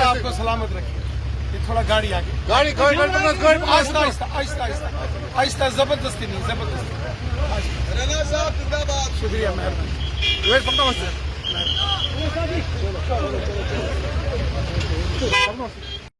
आपको सलामत रखिए। ये थोड़ा गाड़ी आगे, गाड़ी आहिस्ता आहिस्ता आहिस्ता आहिस्ता आहिस्ता, जबरदस्ती नहीं, जबरदस्ती। रना साहब जिंदाबाद। शुक्रिया, मेहरबानी।